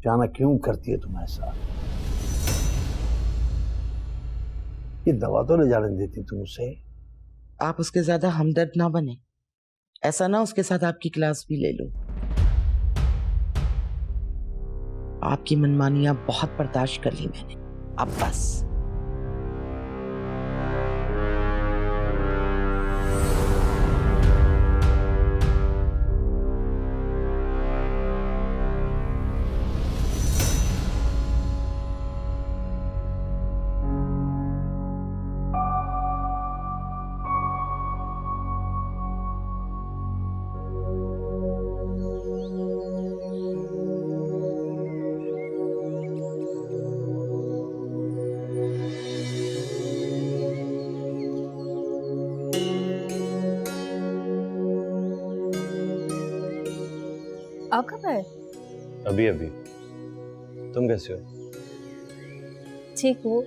जाना क्यों करती है तुम ऐसा? ये दवा तो ले जाने देती तुम उसे। आप उसके ज्यादा हमदर्द ना बने, ऐसा ना उसके साथ आपकी क्लास भी ले लूं। आपकी मनमानियां बहुत बर्दाश्त कर ली मैंने, अब बस। आप कब आए? अभी अभी। तुम कैसे हो? ठीक हूँ।